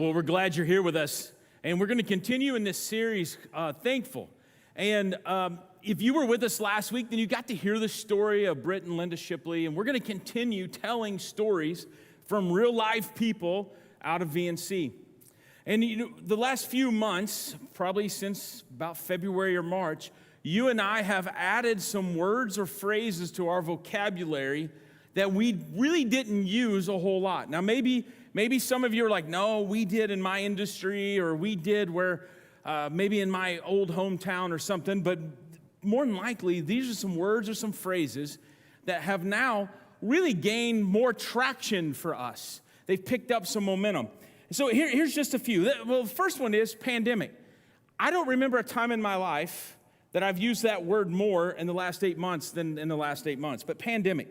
Well, we're glad you're here with us, and we're going to continue in this series, Thankful. And if you were with us last week, then you got to hear the story of Britt and Linda Shipley, and we're going to continue telling stories from real life people out of VNC. And the last few months, probably since about February or March, you and I have added some words or phrases to our vocabulary that we really didn't use a whole lot. Now, maybe some of you are like, no, we did in my industry, or we did where maybe in my old hometown or something, but more than likely, these are some words or some phrases that have now really gained more traction for us. They've picked up some momentum. So here's just a few. Well, the first one is pandemic. I don't remember a time in my life that I've used that word more in the last 8 months than in the last 8 months, but pandemic.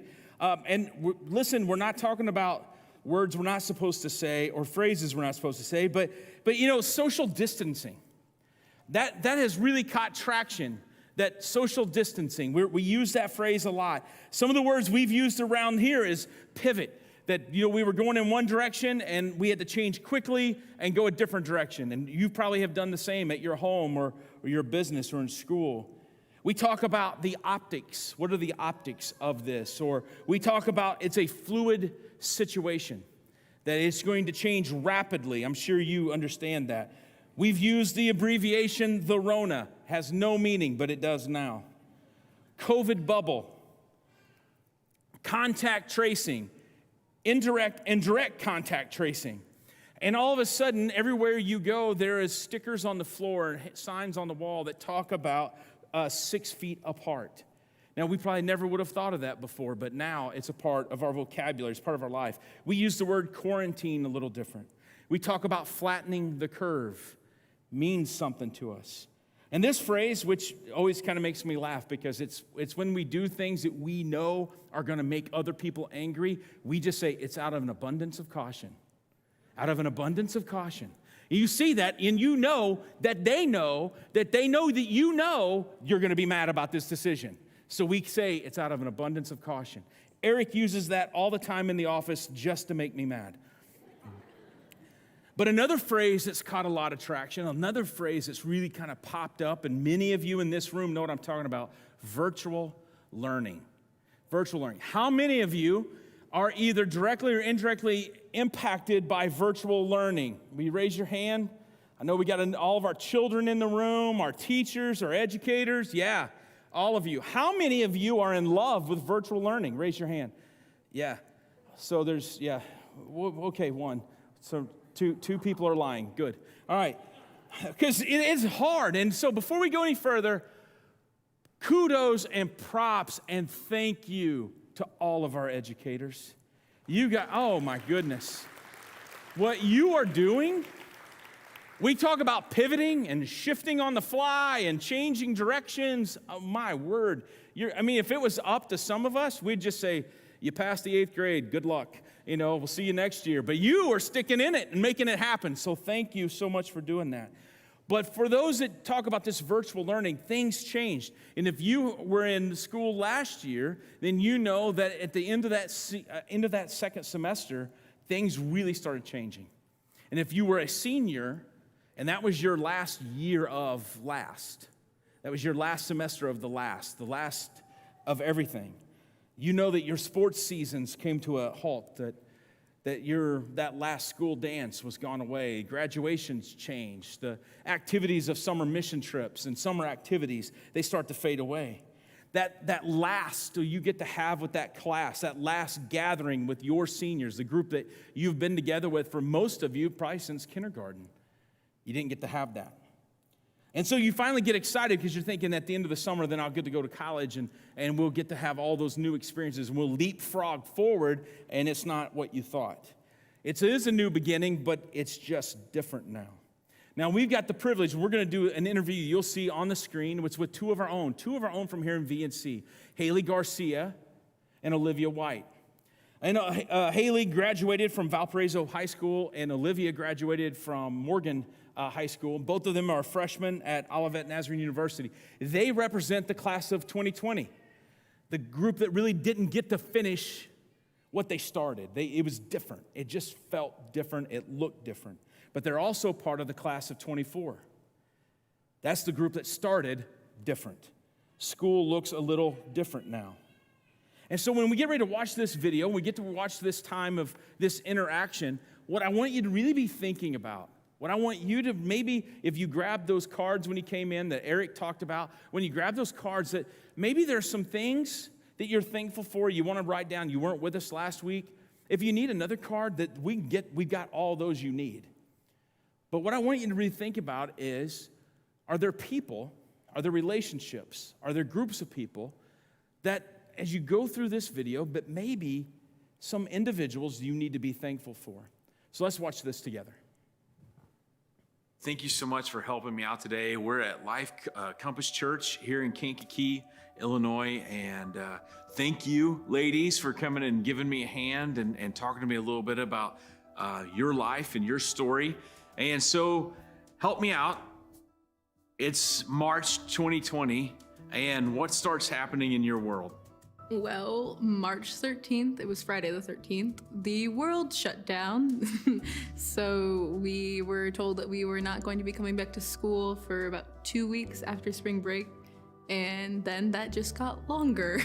Listen, we're not talking about words we're not supposed to say or phrases we're not supposed to say, but social distancing. That has really caught traction, that social distancing. We use that phrase a lot. Some of the words we've used around here is pivot, that we were going in one direction and we had to change quickly and go a different direction. And you probably have done the same at your home or your business or in school. We talk about the optics. What are the optics of this? Or we talk about it's a fluid situation, that it's going to change rapidly. I'm sure you understand that. We've used the abbreviation the Rona. Has no meaning, but it does now. COVID bubble, contact tracing, indirect and direct contact tracing. And all of a sudden, everywhere you go, there is stickers on the floor and signs on the wall that talk about 6 feet apart. Now, we probably never would have thought of that before, but now it's a part of our vocabulary. It's part of our life. We use the word quarantine a little different. We talk about flattening the curve. Means something to us. And this phrase, which always kind of makes me laugh because it's when we do things that we know are going to make other people angry, we just say it's out of an abundance of caution. Out of an abundance of caution. You see that, and you know that they know that you know you're going to be mad about this decision. So we say it's out of an abundance of caution. Eric uses that all the time in the office just to make me mad. But another phrase that's caught a lot of traction, another phrase that's really kind of popped up, and many of you in this room know what I'm talking about, virtual learning. Virtual learning. How many of you are either directly or indirectly impacted by virtual learning? Will you raise your hand? I know we got all of our children in the room, our teachers, our educators. Yeah, all of you. How many of you are in love with virtual learning? Raise your hand. Yeah. So okay, one. So two people are lying. Good. All right. Because it is hard. And so before we go any further, kudos and props and thank you to all of our educators. Oh my goodness. What you are doing, we talk about pivoting and shifting on the fly and changing directions. Oh my word. If it was up to some of us, we'd just say, you passed the 8th grade, good luck. We'll see you next year. But you are sticking in it and making it happen. So thank you so much for doing that. But for those that talk about this virtual learning, things changed. And if you were in school last year, then you know that at the end of that second semester, things really started changing. And if you were a senior, and that was your last year of last, that was your last semester of the last of everything, you know that your sports seasons came to a halt, that last school dance was gone away, graduations changed, the activities of summer mission trips and summer activities, they start to fade away. That last you get to have with that class, that last gathering with your seniors, the group that you've been together with for most of you probably since kindergarten, you didn't get to have that. And so you finally get excited because you're thinking at the end of the summer, then I'll get to go to college and we'll get to have all those new experiences and we'll leapfrog forward, and it's not what you thought. It is a new beginning, but it's just different now. Now, we've got the privilege, we're going to do an interview you'll see on the screen. It's with two of our own from here in VNC, Haley Garcia and Olivia White. I know Haley graduated from Valparaiso High School, and Olivia graduated from Morgan High School. Both of them are freshmen at Olivet Nazarene University. They represent the class of 2020, the group that really didn't get to finish what they started. It was different. It just felt different. It looked different. but they're also part of the class of 24. That's the group that started different. School looks a little different now. And so when we get ready to watch this video, we get to watch this time of this interaction, what I want you to really be thinking about, what I want you to maybe, if you grabbed those cards when you came in that Eric talked about, when you grab those cards, that maybe there's some things that you're thankful for, you want to write down. You weren't with us last week. If you need another card that we've got all those you need. But what I want you to really think about is, are there people, are there relationships, are there groups of people that as you go through this video, but maybe some individuals you need to be thankful for. So let's watch this together. Thank you so much for helping me out today. We're at Life Compass Church here in Kankakee, Illinois, and thank you, ladies, for coming and giving me a hand and talking to me a little bit about your life and your story. And so help me out. It's March 2020, and what starts happening in your world? Well, March 13th, it was Friday the 13th, the world shut down. So we were told that we were not going to be coming back to school for about 2 weeks after spring break. And then that just got longer.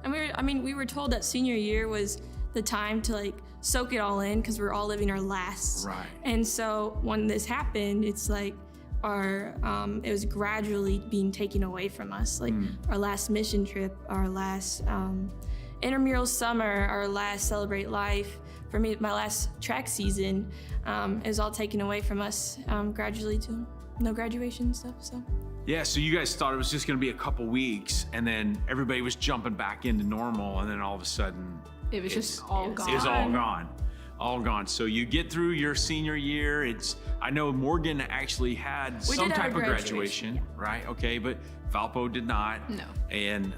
And we were told that senior year was the time to soak it all in because we're all living our last. Right. And so when this happened, it's like it was gradually being taken away from us. Our last mission trip, our last intramural summer, our last Celebrate Life. For me, my last track season, it was all taken away from us gradually to no graduation stuff. So. Yeah, so you guys thought it was just going to be a couple weeks, and then everybody was jumping back into normal, and then all of a sudden, it was just all gone. It was all gone. So you get through your senior year. I know Morgan actually had some type of graduation, yeah. Right? Okay, but Valpo did not. No. And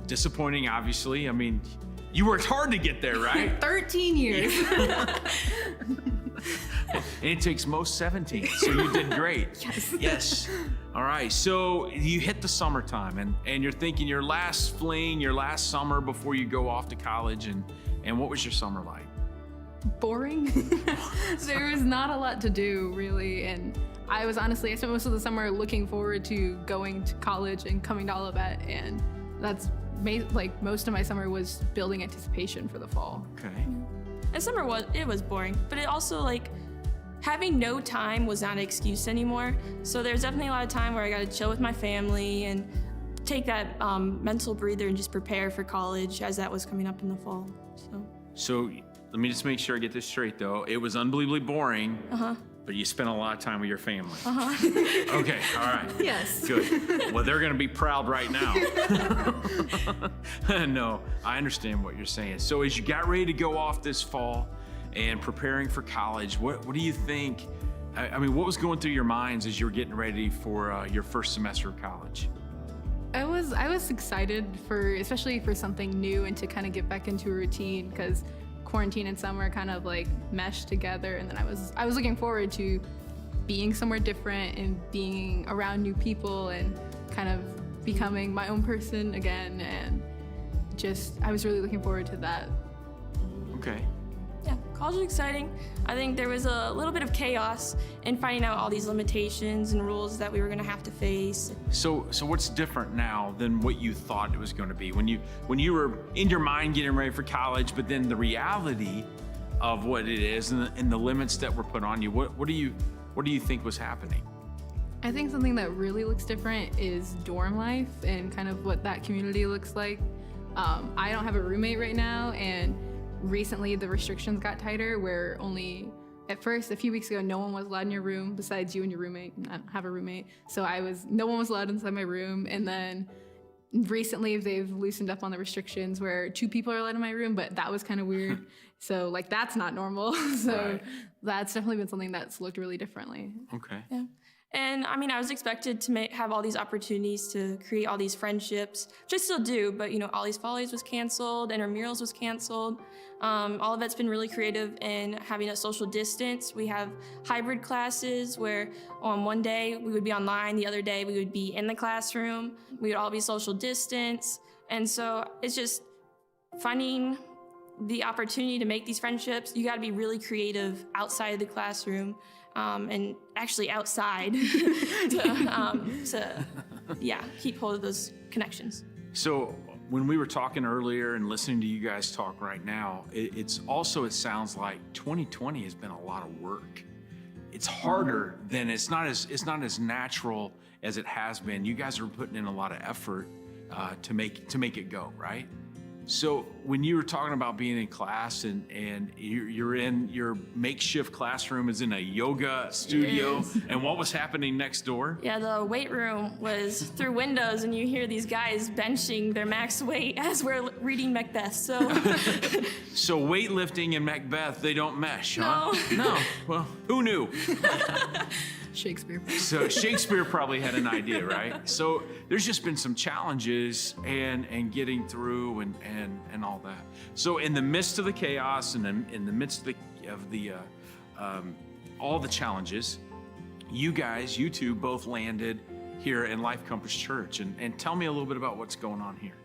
disappointing, obviously. I mean, you worked hard to get there, right? 13 years. And it takes most 17, so you did great. Yes. All right, so you hit the summertime, and you're thinking your last fling, your last summer before you go off to college, and what was your summer like? Boring. There was not a lot to do, really, and I spent most of the summer looking forward to going to college and coming to Olivet, and that's most of my summer was building anticipation for the fall. Okay. And summer was boring, but it also having no time was not an excuse anymore. So there's definitely a lot of time where I got to chill with my family and take that mental breather and just prepare for college as that was coming up in the fall. So let me just make sure I get this straight, though. It was unbelievably boring, but you spent a lot of time with your family. Okay, all right. Yes. Good. Well, they're going to be proud right now. No, I understand what you're saying. So as you got ready to go off this fall and preparing for college, what do you think? I mean, what was going through your minds as you were getting ready for your first semester of college? I was excited especially for something new and to kind of get back into a routine because quarantine and summer kind of meshed together, and then I was looking forward to being somewhere different and being around new people and kind of becoming my own person again, and I was really looking forward to that. Okay. Yeah, college was exciting. I think there was a little bit of chaos in finding out all these limitations and rules that we were going to have to face. So what's different now than what you thought it was going to be when you were in your mind getting ready for college, but then the reality of what it is and the limits that were put on you? What do you think was happening? I think something that really looks different is dorm life and kind of what that community looks like. I don't have a roommate right now, and recently the restrictions got tighter where at first, a few weeks ago, no one was allowed in your room besides you and your roommate. I don't have a roommate. So no one was allowed inside my room. And then recently they've loosened up on the restrictions where 2 people are allowed in my room, but that was kind of weird. So that's not normal. So Right. That's definitely been something that's looked really differently. Okay. Yeah. And I was expected to have all these opportunities to create all these friendships, which I still do, but Ollie's Follies was canceled, Intramurals was canceled. All of it's been really creative in having a social distance. We have hybrid classes where one day we would be online, the other day we would be in the classroom. We would all be social distance. And so it's just finding the opportunity to make these friendships, you got to be really creative outside of the classroom, and actually outside to keep hold of those connections. So when we were talking earlier and listening to you guys talk right now, it sounds like 2020 has been a lot of work. It's harder than it's not as natural as it has been. You guys are putting in a lot of effort to make it go, right? So when you were talking about being in class and you're in your makeshift classroom is in a yoga studio, and what was happening next door? Yeah, the weight room was through windows, and you hear these guys benching their max weight as we're reading Macbeth. So, So weightlifting and Macbeth, they don't mesh, huh? No. Well, who knew? Shakespeare. So Shakespeare probably had an idea, right? So there's just been some challenges and getting through and all that. So in the midst of the chaos and in the midst of the all the challenges, you two both landed here in Life Compass Church. And tell me a little bit about what's going on here.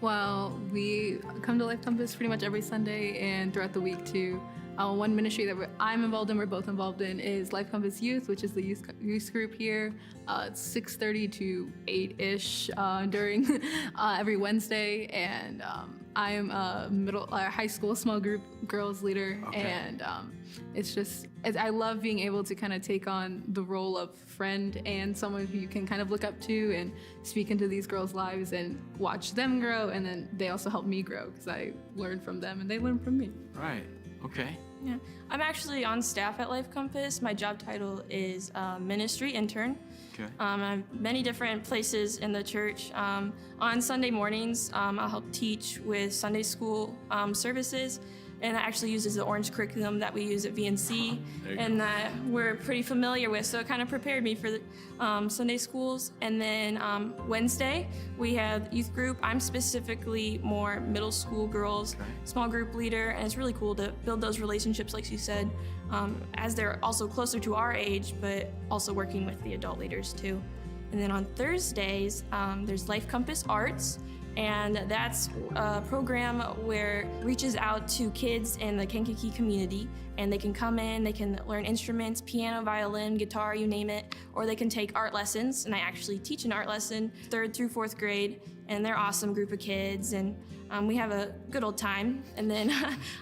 Well, we come to Life Compass pretty much every Sunday and throughout the week too. One ministry that I'm involved in, we're both involved in, is Life Compass Youth, which is the youth group here. It's 6:30 to 8-ish during every Wednesday, and I am a high school small group girls leader, and I love being able to kind of take on the role of friend and someone who you can kind of look up to and speak into these girls' lives and watch them grow, and then they also help me grow because I learn from them and they learn from me. Right. Okay. yeah, I'm actually on staff at Life Compass. My job title is ministry intern. Okay. I have many different places in the church. On Sunday mornings, I'll help teach with Sunday school services, and that actually uses the Orange curriculum that we use at VNC, and that we're pretty familiar with, so it kind of prepared me for the Sunday schools. And then Wednesday, we have youth group. I'm specifically more middle school girls, small group leader, and it's really cool to build those relationships, like you said, as they're also closer to our age, but also working with the adult leaders too. And then on Thursdays, there's Life Compass Arts, and that's a program where it reaches out to kids in the Kankakee community, and they can come in, they can learn instruments, piano, violin, guitar, you name it, or they can take art lessons, and I actually teach an art lesson 3rd through 4th grade, and they're an awesome group of kids, and we have a good old time. And then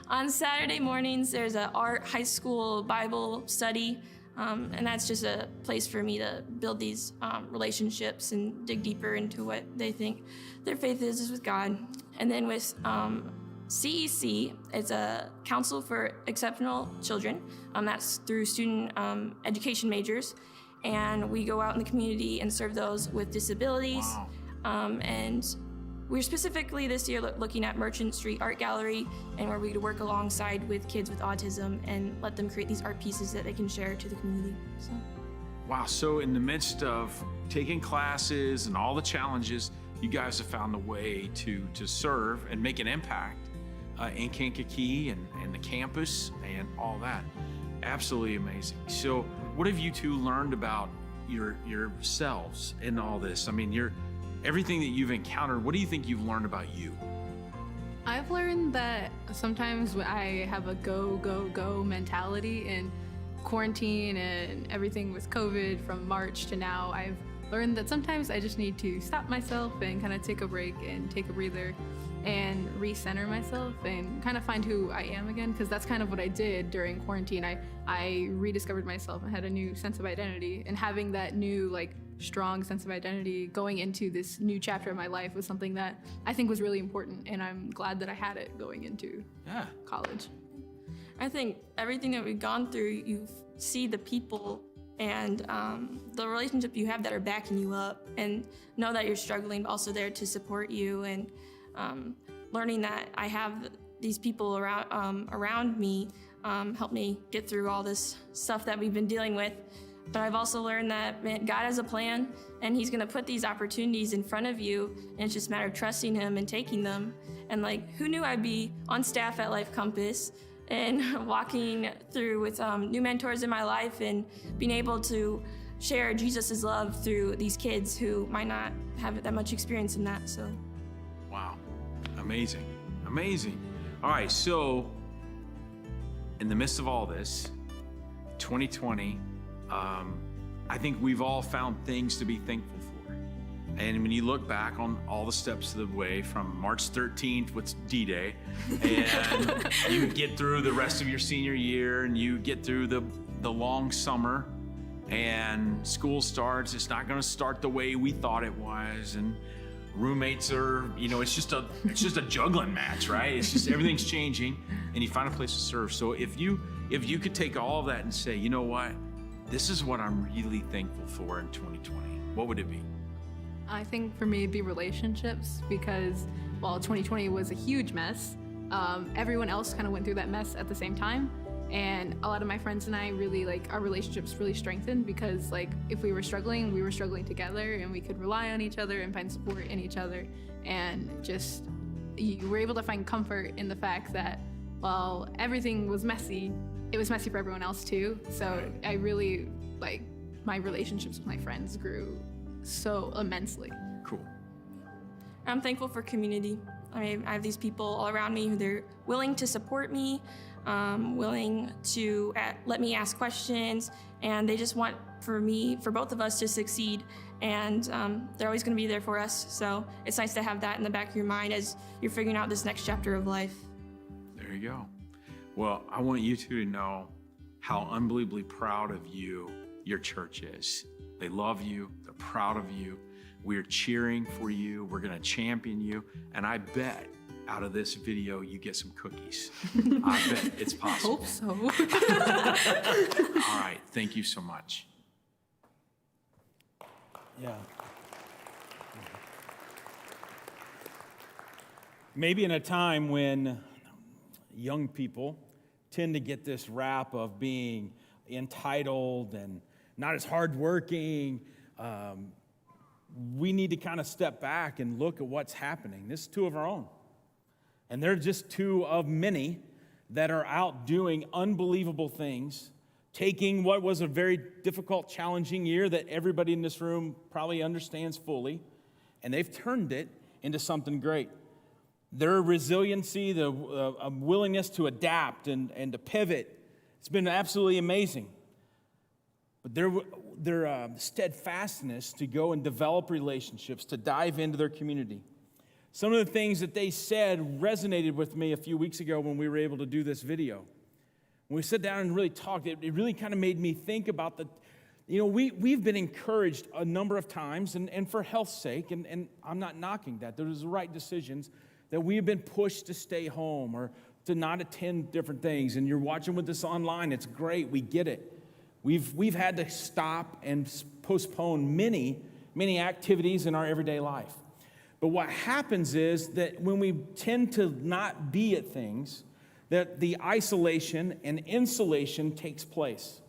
on Saturday mornings, there's an art high school Bible study, and that's just a place for me to build these relationships and dig deeper into what they think their faith is with God. And then with CEC, it's a Council for Exceptional Children. That's through student education majors. And we go out in the community and serve those with disabilities. Wow. And we're specifically this year looking at Merchant Street Art Gallery, and where we work alongside with kids with autism and let them create these art pieces that they can share to the community. So. Wow. So in the midst of taking classes and all the challenges, you guys have found a way to serve and make an impact in Kankakee and the campus and all that. Absolutely amazing. So what have you two learned about yourselves in all this? I mean, everything that you've encountered, what do you think you've learned about you? I've learned that sometimes when I have a go mentality, in quarantine and everything with COVID from March to now, I've learned that sometimes I just need to stop myself and kind of take a break and take a breather and recenter myself and kind of find who I am again, because that's kind of what I did during quarantine. I rediscovered myself and had a new sense of identity, and having that new strong sense of identity going into this new chapter of my life was something that I think was really important, and I'm glad that I had it going into college. I think everything that we've gone through, you see the people and the relationship you have that are backing you up, and know that you're struggling, but also there to support you, and learning that I have these people around me help me get through all this stuff that we've been dealing with. But I've also learned that God has a plan, and He's gonna put these opportunities in front of you, and it's just a matter of trusting Him and taking them. And who knew I'd be on staff at Life Compass and walking through with new mentors in my life and being able to share Jesus' love through these kids who might not have that much experience in that. So. Wow. Amazing. Amazing. All right, so in the midst of all this, 2020, I think we've all found things to be thankful for. And when you look back on all the steps of the way from March 13th, what's D-Day, and you get through the rest of your senior year, and you get through the long summer, and school starts. It's not going to start the way we thought it was, and roommates are, it's just a juggling match, right? It's just everything's changing, and you find a place to serve. So if you could take all of that and say, you know what, this is what I'm really thankful for in 2020, what would it be? I think for me it'd be relationships, because while 2020 was a huge mess, everyone else kind of went through that mess at the same time. And a lot of my friends and I really, our relationships really strengthened, because if we were struggling together, and we could rely on each other and find support in each other. And just, you were able to find comfort in the fact that while everything was messy, it was messy for everyone else too. So I really, my relationships with my friends grew so immensely. Cool. I'm thankful for community. I have these people all around me who they're willing to support me, willing to let me ask questions, and they just want for both of us to succeed. And they're always going to be there for us. So it's nice to have that in the back of your mind as you're figuring out this next chapter of life. There you go. Well, I want you two to know how unbelievably proud of you your church is. They love you. They're proud of you. We're cheering for you. We're going to champion you. And I bet out of this video, you get some cookies. I bet it's possible. Hope so. All right. Thank you so much. Yeah. Maybe in a time when young people tend to get this rap of being entitled and not as hardworking, we need to kind of step back and look at what's happening. This is two of our own. And they're just two of many that are out doing unbelievable things, taking what was a very difficult, challenging year that everybody in this room probably understands fully, and they've turned it into something great. Their resiliency, the willingness to adapt and to pivot, it's been absolutely amazing. But their steadfastness to go and develop relationships, to dive into their community. Some of the things that they said resonated with me a few weeks ago when we were able to do this video. When we sat down and really talked, it really kind of made me think about we've been encouraged a number of times, and for health's sake, and I'm not knocking that, there was the right decisions, that we have been pushed to stay home or to not attend different things. And you're watching with us online, it's great, we get it. We've had to stop and postpone many activities in our everyday life. But what happens is that when we tend to not be at things, that the isolation and insulation takes place.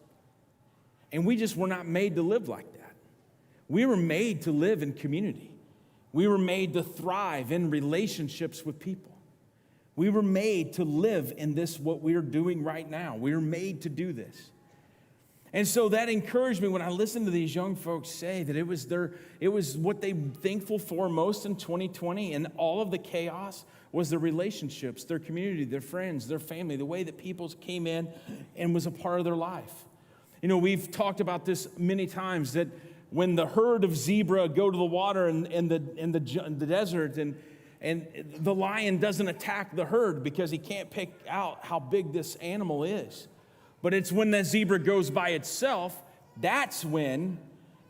And we just were not made to live like that. We were made to live in community. We were made to thrive in relationships with people. We were made to live in this, what we're doing right now. We were made to do this. And so that encouraged me when I listened to these young folks say that it was what they were thankful for most in 2020, and all of the chaos was their relationships, their community, their friends, their family, the way that people came in and was a part of their life. We've talked about this many times, that when the herd of zebra go to the water in the desert, and the lion doesn't attack the herd because he can't pick out how big this animal is. But it's when the zebra goes by itself, that's when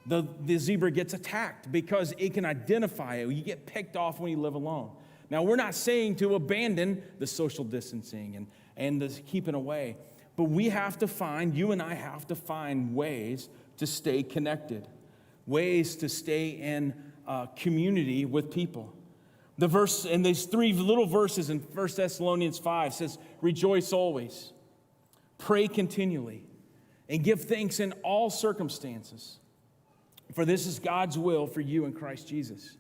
the zebra gets attacked, because it can identify it. You get picked off when you live alone. Now, we're not saying to abandon the social distancing and the keeping away, but you and I have to find ways to stay connected, ways to stay in community with people. The verse, and these three little verses in 1 Thessalonians 5 says, rejoice always. Pray continually, and give thanks in all circumstances, for this is God's will for you in Christ Jesus.